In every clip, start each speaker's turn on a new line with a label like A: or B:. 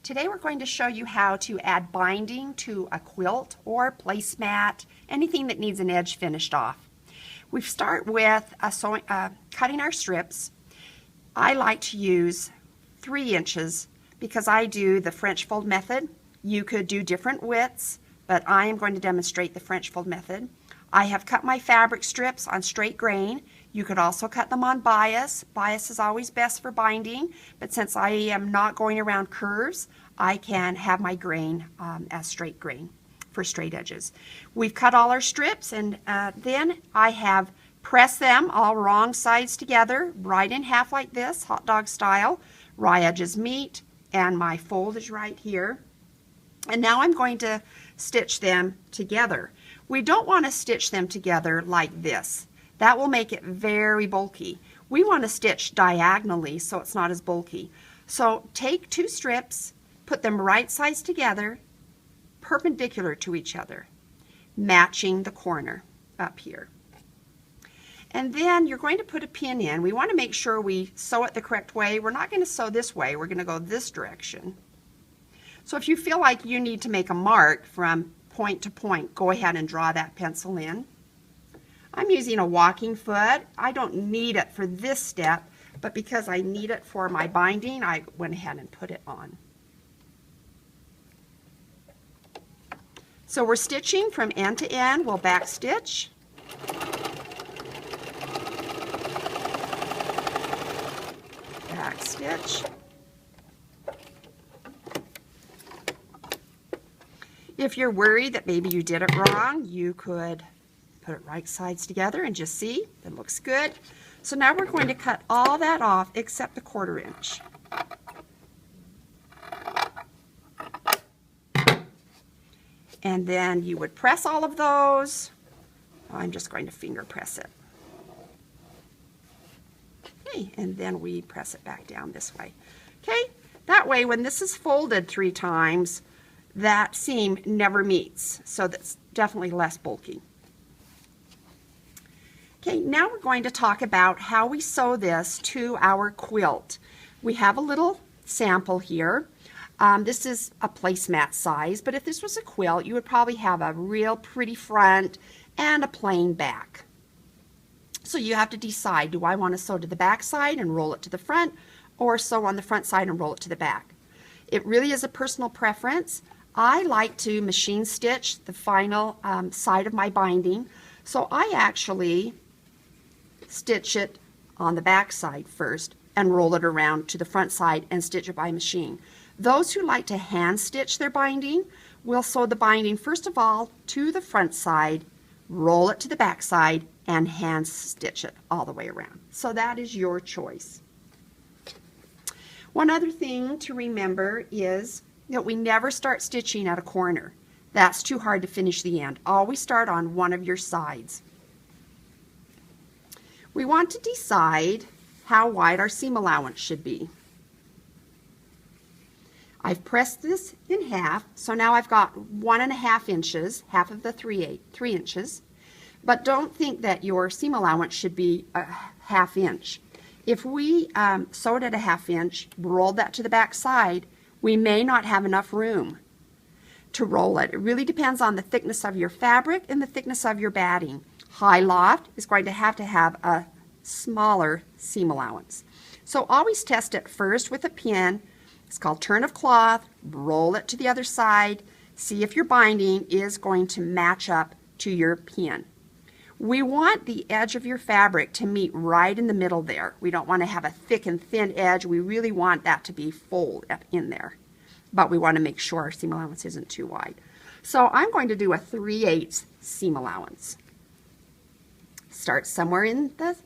A: Today we're going to show you how to add binding to a quilt or placemat, anything that needs an edge finished off. We start with cutting our strips. I like to use 3 inches because I do the French fold method. You could do different widths, but I am going to demonstrate the French fold method. I have cut my fabric strips on straight grain. You could also cut them on bias. Bias is always best for binding, but since I am not going around curves, I can have my grain as straight grain for straight edges. We've cut all our strips, and then I have pressed them all wrong sides together, right in half like this, hot dog style. Raw edges meet, and my fold is right here. And now I'm going to stitch them together. We don't want to stitch them together like this. That will make it very bulky. We want to stitch diagonally so it's not as bulky. So take 2 strips, put them right sides together, perpendicular to each other, matching the corner up here. And then you're going to put a pin in. We want to make sure we sew it the correct way. We're not going to sew this way. We're going to go this direction. So if you feel like you need to make a mark from point to point, go ahead and draw that pencil in. I'm using a walking foot. I don't need it for this step, but because I need it for my binding, I went ahead and put it on. So we're stitching from end to end. We'll back stitch. Back stitch. If you're worried that maybe you did it wrong, you could put it right sides together and just see it looks good. So now we're going to cut all that off except the 1/4 inch. And then you would press all of those. I'm just going to finger press it. Okay, and then we press it back down this way. Okay, that way when this is folded 3 times, that seam never meets, so that's definitely less bulky. Okay, now we're going to talk about how we sew this to our quilt. We have a little sample here. This is a placemat size, but if this was a quilt, you would probably have a real pretty front and a plain back. So you have to decide, do I want to sew to the back side and roll it to the front, or sew on the front side and roll it to the back? It really is a personal preference. I like to machine stitch the final side of my binding, so I actually stitch it on the back side first and roll it around to the front side and stitch it by machine. Those who like to hand stitch their binding will sew the binding first of all to the front side, roll it to the back side, and hand stitch it all the way around. So that is your choice. One other thing to remember is that we never start stitching at a corner. That's too hard to finish the end. Always start on one of your sides. We want to decide how wide our seam allowance should be. I've pressed this in half, so now I've got 1.5 inches, half of the 3 inches. But don't think that your seam allowance should be a 1/2 inch. If we sewed at a 1/2 inch, rolled that to the back side, we may not have enough room to roll it. It really depends on the thickness of your fabric and the thickness of your batting. High loft is going to have a smaller seam allowance. So always test it first with a pin. It's called turn of cloth. Roll it to the other side. See if your binding is going to match up to your pin. We want the edge of your fabric to meet right in the middle there. We don't want to have a thick and thin edge. We really want that to be full up in there. But we want to make sure our seam allowance isn't too wide. So I'm going to do a 3/8 seam allowance. Start somewhere in the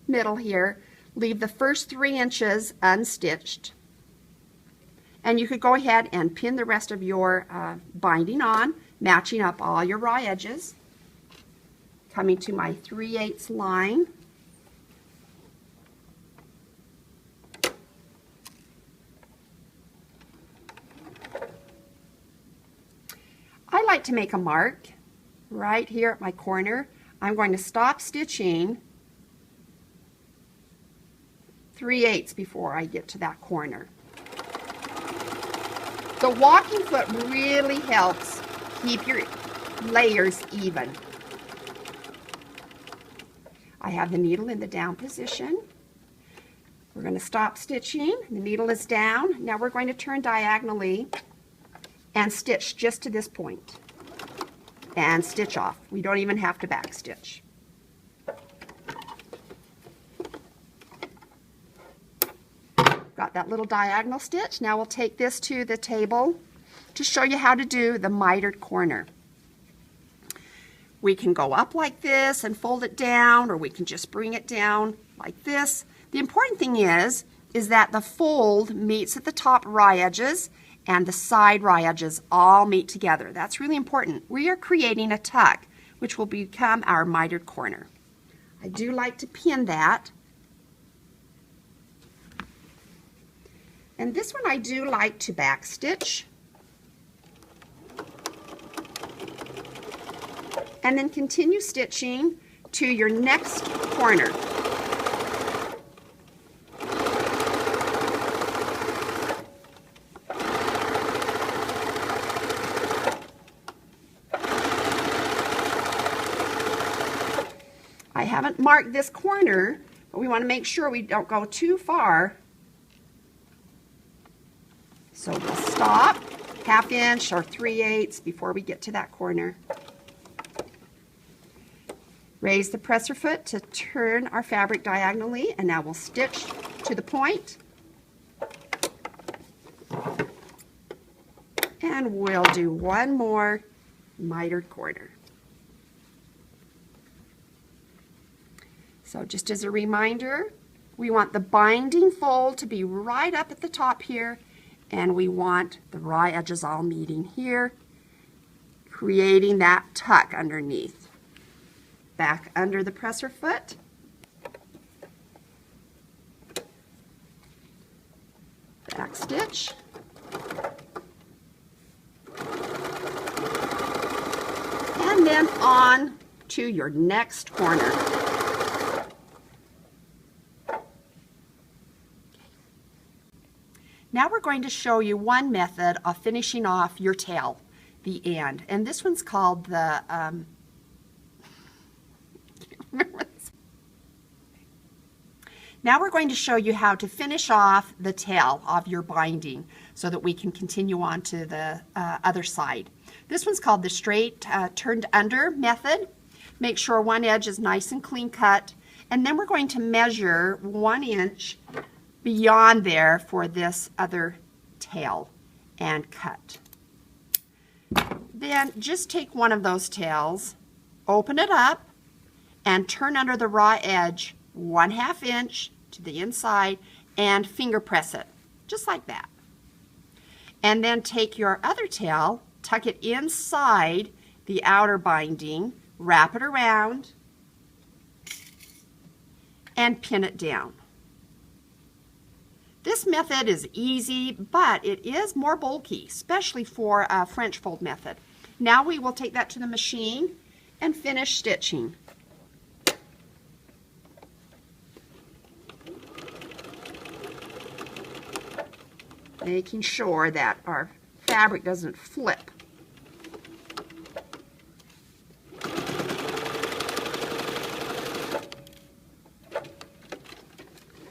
A: middle here. Leave the first 3 inches unstitched. And you could go ahead and pin the rest of your binding on, matching up all your raw edges. Coming to my 3/8 line. I like to make a mark right here at my corner. I'm going to stop stitching 3/8 before I get to that corner. The walking foot really helps keep your layers even. I have the needle in the down position. We're going to stop stitching. The needle is down. Now we're going to turn diagonally and stitch just to this point. And stitch off. We don't even have to back stitch. Got that little diagonal stitch. Now we'll take this to the table to show you how to do the mitered corner. We can go up like this and fold it down, or we can just bring it down like this. The important thing is that the fold meets at the top raw edges and the side raw edges all meet together. That's really important. We are creating a tuck, which will become our mitered corner. I do like to pin that. And this one I do like to back stitch. And then continue stitching to your next corner. I haven't marked this corner, but we want to make sure we don't go too far. So we'll stop 1/2 inch or 3/8 before we get to that corner. Raise the presser foot to turn our fabric diagonally, and now we'll stitch to the point. And we'll do one more mitered corner. So just as a reminder, we want the binding fold to be right up at the top here, and we want the raw edges all meeting here, creating that tuck underneath. Back under the presser foot. Back stitch. And then on to your next corner. Now we're going to show you one method of finishing off your tail, the end. And this one's called the Now we're going to show you how to finish off the tail of your binding so that we can continue on to the other side. This one's called the straight turned under method. Make sure one edge is nice and clean cut, and then we're going to measure 1 inch beyond there for this other tail and cut. Then just take one of those tails, open it up, and turn under the raw edge 1/2 inch to the inside and finger press it, just like that. And then take your other tail, tuck it inside the outer binding, wrap it around, and pin it down. This method is easy, but it is more bulky, especially for a French fold method. Now we will take that to the machine and finish stitching. Making sure that our fabric doesn't flip.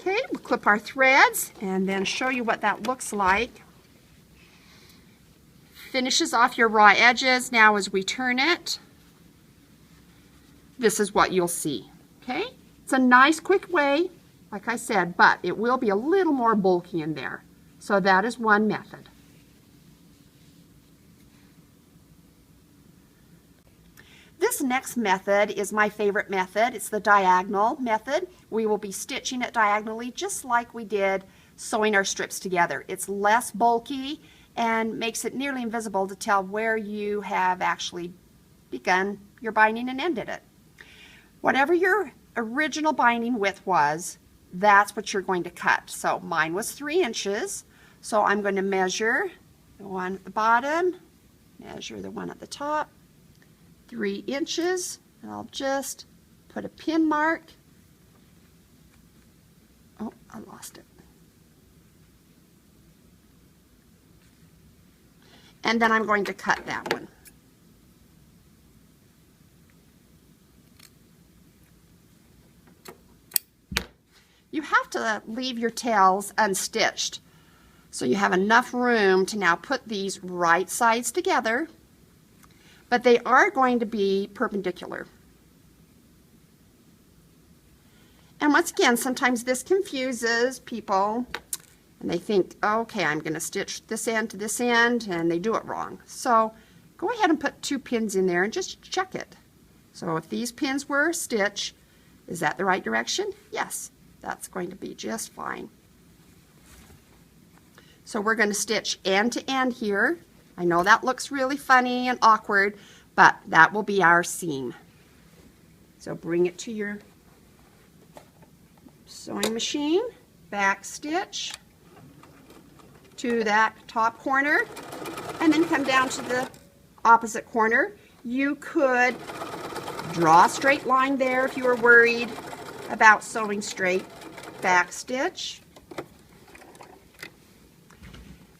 A: Okay, we'll clip our threads and then show you what that looks like. Finishes off your raw edges. Now as we turn it, this is what you'll see. Okay, it's a nice quick way, like I said, but it will be a little more bulky in there. So that is one method. This next method is my favorite method. It's the diagonal method. We will be stitching it diagonally just like we did sewing our strips together. It's less bulky and makes it nearly invisible to tell where you have actually begun your binding and ended it. Whatever your original binding width was, that's what you're going to cut. So mine was 3 inches. So I'm going to measure the one at the bottom, measure the one at the top, 3 inches, and I'll just put a pin mark. Oh, I lost it. and then I'm going to cut that one. You have to leave your tails unstitched so you have enough room to now put these right sides together, but they are going to be perpendicular. And once again, sometimes this confuses people and they think, okay, I'm going to stitch this end to this end, and they do it wrong. So go ahead and put 2 pins in there and just check it. So if these pins were a stitch, is that the right direction? Yes. That's going to be just fine. So we're going to stitch end to end here. I know that looks really funny and awkward, but that will be our seam. So bring it to your sewing machine, back stitch to that top corner, and then come down to the opposite corner. You could draw a straight line there if you were worried about sewing straight, back stitch.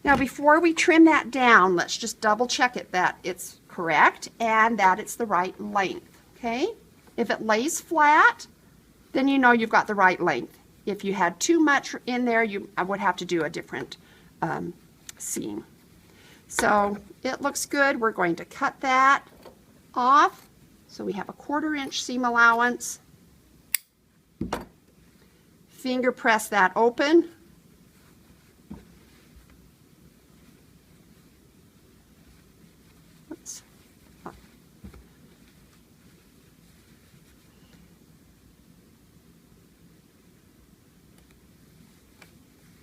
A: Now before we trim that down, let's just double check it that it's correct and that it's the right length, okay? If it lays flat, then you know you've got the right length. If you had too much in there, I would have to do a different seam. So it looks good. We're going to cut that off. So we have a 1/4 inch seam allowance. Finger press that open. Oops.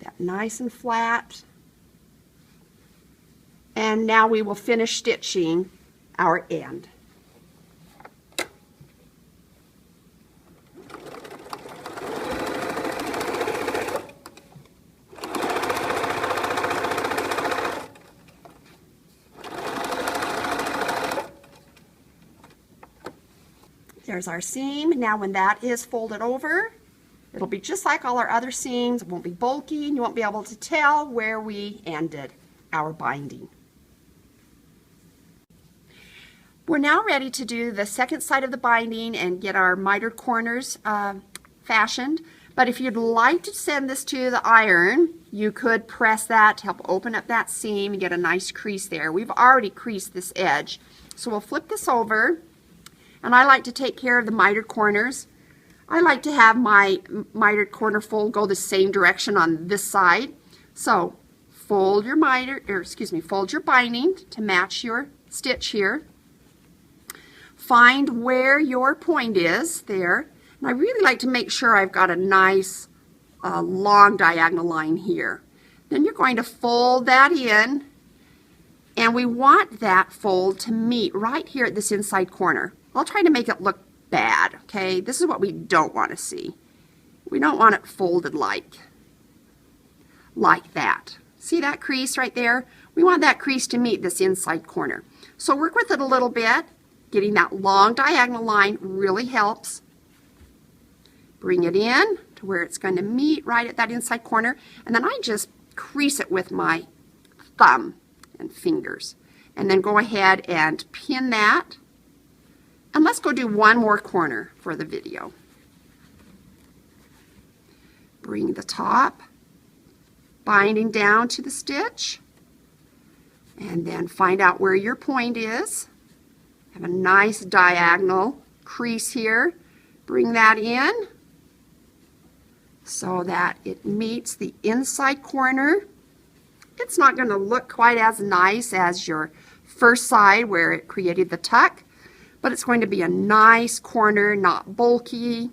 A: That nice and flat. And now we will finish stitching our end. There's our seam. Now when that is folded over, it'll be just like all our other seams. It won't be bulky, and you won't be able to tell where we ended our binding. We're now ready to do the second side of the binding and get our mitered corners fashioned. But if you'd like to send this to the iron, you could press that to help open up that seam and get a nice crease there. We've already creased this edge. So we'll flip this over. And I like to take care of the mitered corners. I like to have my mitered corner fold go the same direction on this side. So fold your fold your binding to match your stitch here. Find where your point is there. And I really like to make sure I've got a nice long diagonal line here. Then you're going to fold that in, and we want that fold to meet right here at this inside corner. I'll try to make it look bad, okay? This is what we don't want to see. We don't want it folded like that. See that crease right there? We want that crease to meet this inside corner. So work with it a little bit. Getting that long diagonal line really helps. Bring it in to where it's going to meet right at that inside corner, and then I just crease it with my thumb and fingers. And then go ahead and pin that. And let's go do one more corner for the video. Bring the top binding down to the stitch, and then find out where your point is. Have a nice diagonal crease here. Bring that in so that it meets the inside corner. It's not going to look quite as nice as your first side where it created the tuck, but it's going to be a nice corner, not bulky.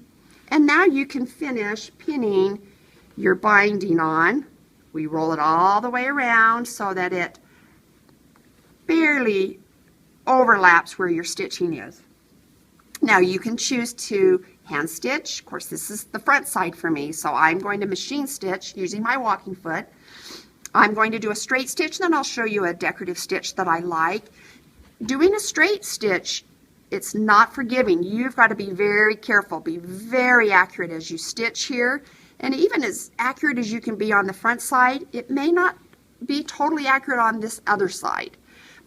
A: And now you can finish pinning your binding on. We roll it all the way around so that it barely overlaps where your stitching is. Now you can choose to hand stitch. Of course, this is the front side for me, so I'm going to machine stitch using my walking foot. I'm going to do a straight stitch, then I'll show you a decorative stitch that I like. Doing a straight stitch, it's not forgiving. You've got to be very careful, be very accurate as you stitch here. And even as accurate as you can be on the front side, it may not be totally accurate on this other side.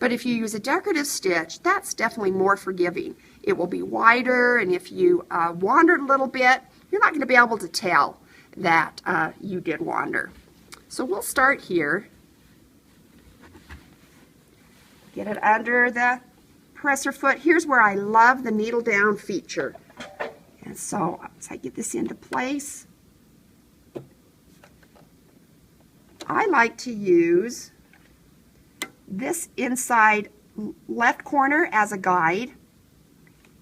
A: But if you use a decorative stitch, that's definitely more forgiving. It will be wider, and if you wandered a little bit, you're not going to be able to tell that you did wander. So we'll start here. Get it under the presser foot. Here's where I love the needle down feature. And so as I get this into place, I like to use this inside left corner as a guide.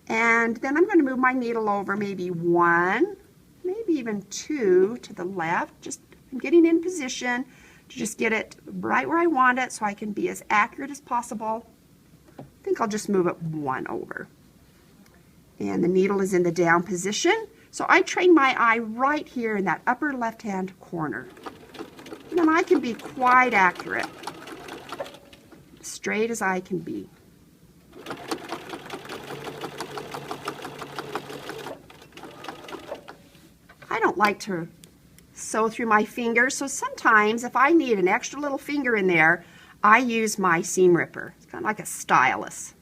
A: And then I'm going to move my needle over maybe 1, maybe even 2 to the left. Just I'm getting in position to just get it right where I want it so I can be as accurate as possible. I think I'll just move it 1 over. And the needle is in the down position. So I train my eye right here in that upper left-hand corner. And then I can be quite accurate, straight as I can be. I don't like to sew through my fingers, so sometimes if I need an extra little finger in there, I use my seam ripper. It's kind of like a stylus.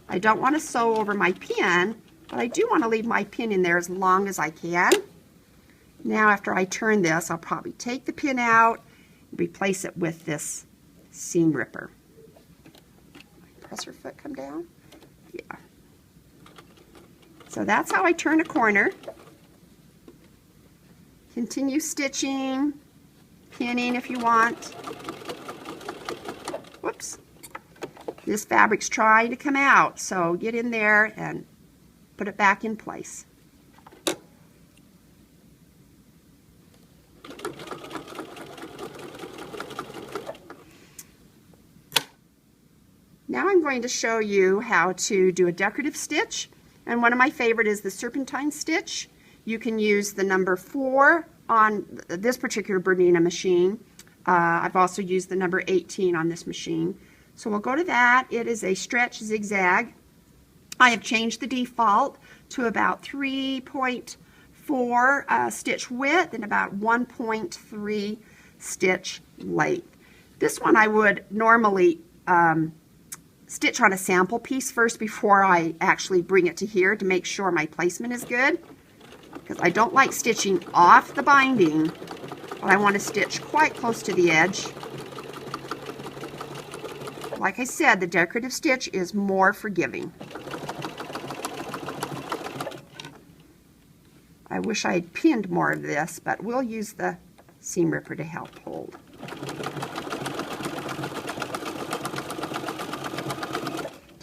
A: I don't want to sew over my pin, but I do want to leave my pin in there as long as I can. Now after I turn this, I'll probably take the pin out and replace it with this seam ripper. Presser foot come down? Yeah. So that's how I turn a corner. Continue stitching, pinning if you want. Whoops. This fabric's trying to come out, so get in there and put it back in place. Now I'm going to show you how to do a decorative stitch, and one of my favorite is the serpentine stitch. You can use the number 4 on this particular Bernina machine. I've also used the number 18 on this machine. So we'll go to that. It is a stretch zigzag. I have changed the default to about 3.4 stitch width and about 1.3 stitch length. This one I would normally stitch on a sample piece first before I actually bring it to here to make sure my placement is good, because I don't like stitching off the binding, but I want to stitch quite close to the edge. Like I said, the decorative stitch is more forgiving. I wish I had pinned more of this, but we'll use the seam ripper to help hold.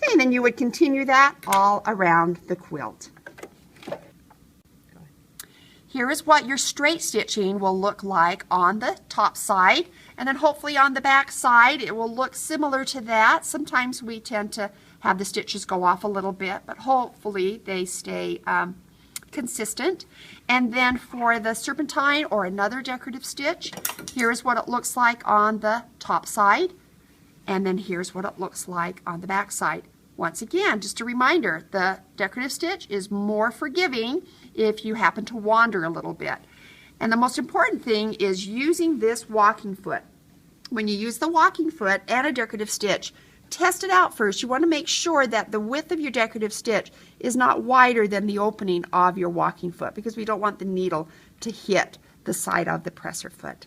A: Okay, and then you would continue that all around the quilt. Here is what your straight stitching will look like on the top side, and then hopefully on the back side it will look similar to that. Sometimes we tend to have the stitches go off a little bit, but hopefully they stay consistent. And then for the serpentine or another decorative stitch, here's what it looks like on the top side, and then here's what it looks like on the back side. Once again, just a reminder, the decorative stitch is more forgiving if you happen to wander a little bit. And the most important thing is using this walking foot. When you use the walking foot and a decorative stitch, test it out first. You want to make sure that the width of your decorative stitch is not wider than the opening of your walking foot, because we don't want the needle to hit the side of the presser foot.